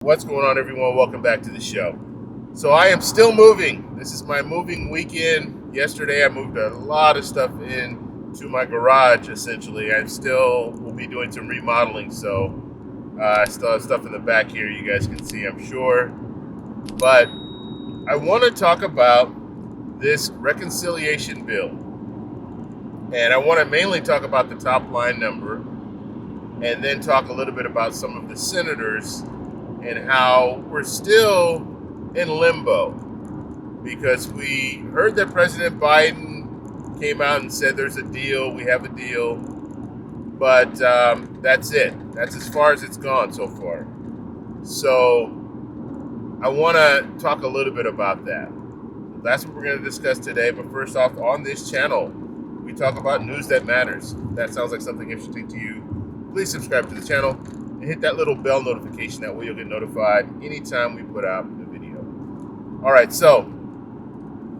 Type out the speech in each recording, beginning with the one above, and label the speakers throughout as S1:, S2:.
S1: What's going on, everyone? Welcome back to the show. So I am still moving. This is my moving weekend. Yesterday I moved a lot of stuff in to my garage, essentially. I still will be doing some remodeling, so I still have stuff in the back here you guys can see, I'm sure. But I want to talk about this reconciliation bill. And I want to mainly talk about the top line number and then talk a little bit about some of the senators and how we're still in limbo, because we heard that President Biden came out and said there's a deal, we have a deal, but that's it. That's as far as it's gone so far. So I want to talk a little bit about that. That's what we're going to discuss today. But first off, on this channel, we talk about news that matters. If that sounds like something interesting to you, please subscribe to the channel and hit that little bell notification. That way you'll get notified anytime we put out a video. All right, so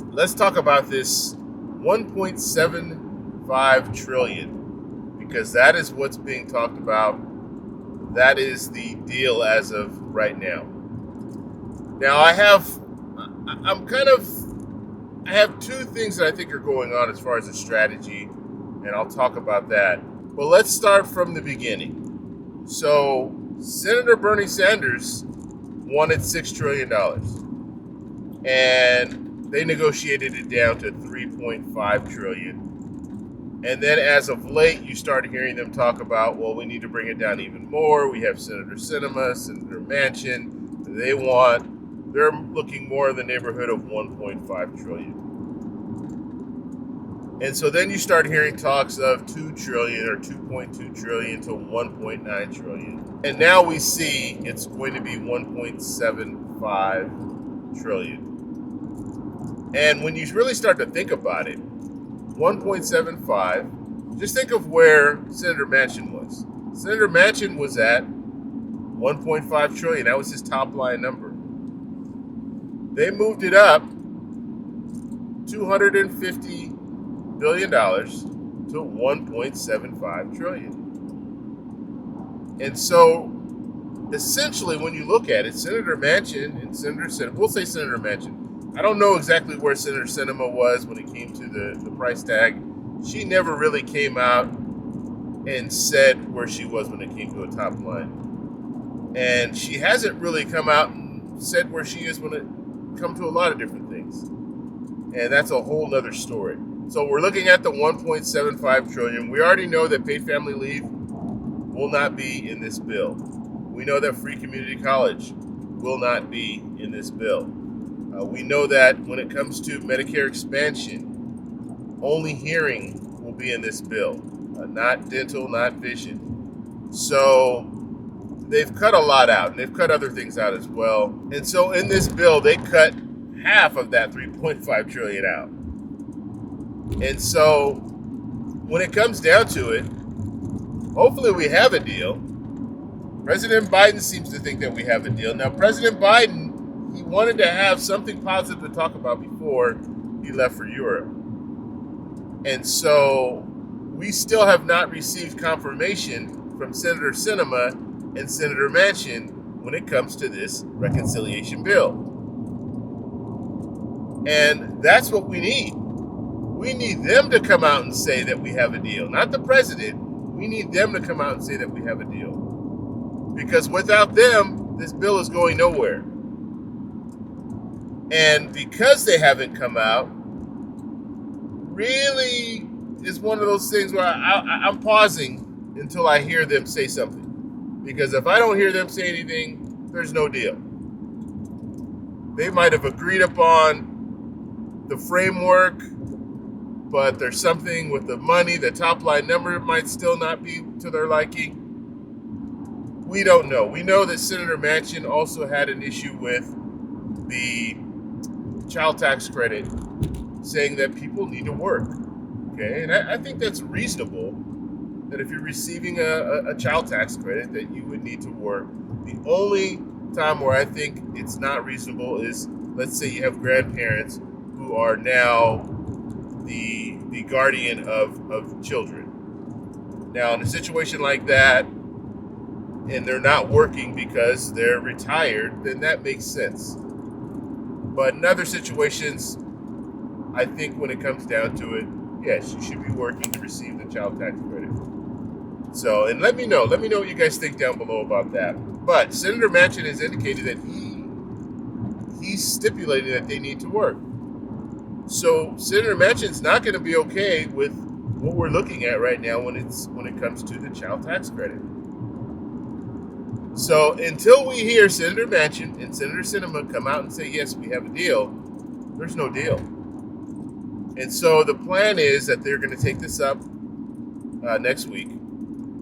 S1: let's talk about this 1.75 trillion, because that is what's being talked about. That is the deal as of right now. Now I have two things that I think are going on as far as the strategy, and I'll talk about that. But let's start from the beginning. So Senator Bernie Sanders wanted $6 trillion, and they negotiated it down to 3.5 trillion. And then as of late, you start hearing them talk about, well, we need to bring it down even more. We have Senator Sinema, Senator Manchin. They're looking more in the neighborhood of 1.5 trillion. And so then you start hearing talks of 2 trillion or 2.2 trillion to 1.9 trillion. And now we see it's going to be 1.75 trillion. And when you really start to think about it, 1.75, just think of where Senator Manchin was. Senator Manchin was at 1.5 trillion. That was his top line number. They moved it up $250 billion to 1.75 trillion. And so essentially, when you look at it, Senator Manchin and Senator Sinema, we'll say Senator Manchin. I don't know exactly where Senator Sinema was when it came to the price tag. She never really came out and said where she was when it came to a top line. And she hasn't really come out and said where she is when it comes to a lot of different things. And that's a whole nother story. So we're looking at the 1.75 trillion. We already know that paid family leave will not be in this bill. We know that free community college will not be in this bill. We know that when it comes to Medicare expansion, only hearing will be in this bill, not dental, not vision. So they've cut a lot out, and they've cut other things out as well. And so in this bill, they cut half of that 3.5 trillion out. And so when it comes down to it, hopefully we have a deal. President Biden seems to think that we have a deal. Now, President Biden, he wanted to have something positive to talk about before he left for Europe. And so we still have not received confirmation from Senator Sinema and Senator Manchin when it comes to this reconciliation bill. And that's what we need. We need them to come out and say that we have a deal, not the president. We need them to come out and say that we have a deal. Because without them, this bill is going nowhere. And because they haven't come out, really is one of those things where I'm pausing until I hear them say something. Because if I don't hear them say anything, there's no deal. They might have agreed upon the framework, but there's something with the money, the top line number might still not be to their liking. We don't know. We know that Senator Manchin also had an issue with the child tax credit, saying that people need to work. Okay, and I think that's reasonable, that if you're receiving a child tax credit, that you would need to work. The only time where I think it's not reasonable is, let's say you have grandparents who are now the guardian of children. Now, in a situation like that, and they're not working because they're retired, then that makes sense. But in other situations, I think when it comes down to it, yes, you should be working to receive the child tax credit. So, and let me know what you guys think down below about that. But Senator Manchin has indicated that he's stipulating that they need to work. So Senator Manchin's not going to be okay with what we're looking at right now when it comes to the child tax credit. So until we hear Senator Manchin and Senator Sinema come out and say, yes, we have a deal, there's no deal. And so the plan is that they're going to take this up next week.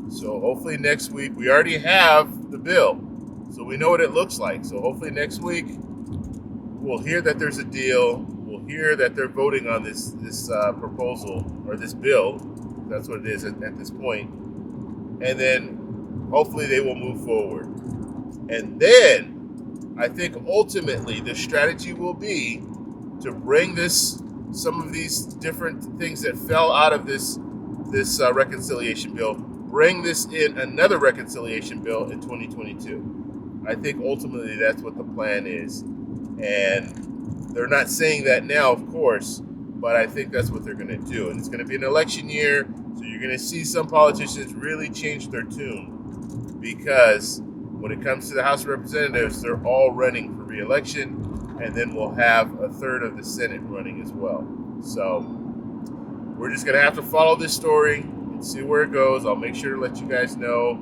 S1: So hopefully next week, we already have the bill, so we know what it looks like. So hopefully next week, we'll hear that there's a deal. We'll hear that they're voting on this proposal or this bill. That's what it is at this point. And then hopefully they will move forward. And then I think ultimately the strategy will be to bring some of these different things that fell out of this reconciliation bill, bring this in another reconciliation bill in 2022. I think ultimately that's what the plan is. And they're not saying that now, of course, but I think that's what they're going to do. And it's going to be an election year, so you're going to see some politicians really change their tune, because when it comes to the House of Representatives, they're all running for re-election, and then we'll have a third of the Senate running as well. So we're just going to have to follow this story and see where it goes. I'll make sure to let you guys know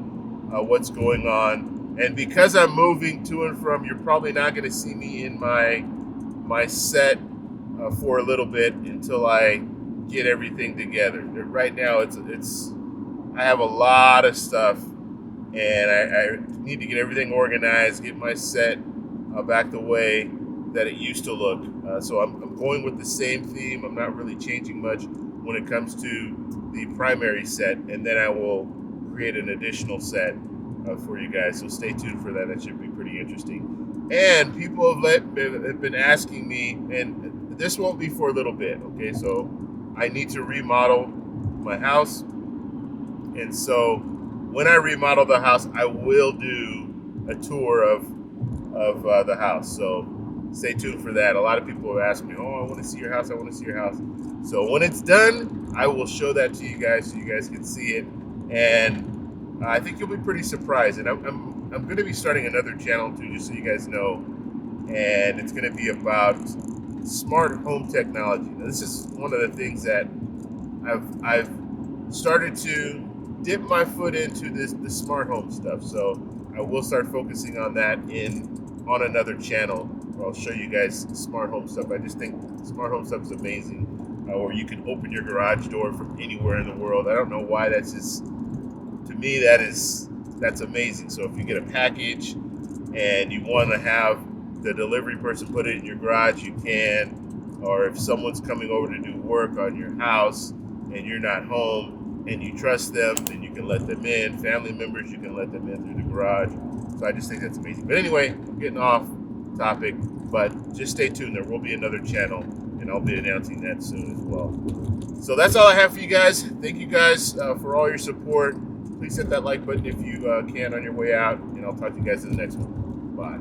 S1: what's going on. And because I'm moving to and from, you're probably not going to see me in my set for a little bit until I get everything together. Right now, I have a lot of stuff, and I need to get everything organized, get my set back the way that it used to look. So I'm going with the same theme. I'm not really changing much when it comes to the primary set, and then I will create an additional set for you guys. So stay tuned for that. That should be pretty interesting. And people have been asking me, and this won't be for a little bit, okay? So I need to remodel my house. And so when I remodel the house, I will do a tour of the house. So stay tuned for that. A lot of people have asked me, oh, I want to see your house. I want to see your house. So when it's done, I will show that to you guys so you guys can see it. And I think you'll be pretty surprised. And I'm going to be starting another channel too, just so you guys know. And it's going to be about smart home technology. Now, this is one of the things that I've started to dip my foot into the smart home stuff. So I will start focusing on that on another channel. I'll show you guys smart home stuff. I just think smart home stuff is amazing. Where you can open your garage door from anywhere in the world. I don't know why that's just, to me, that's amazing. So if you get a package and you want to have the delivery person put it in your garage, you can. Or if someone's coming over to do work on your house and you're not home and you trust them, then you can let them in. Family members, you can let them in through the garage. So I just think that's amazing. But anyway, I'm getting off topic, but just stay tuned. There will be another channel, and I'll be announcing that soon as well. So that's all I have for you guys. Thank you guys for all your support. Please hit that like button if you can on your way out, and I'll talk to you guys in the next one. Bye.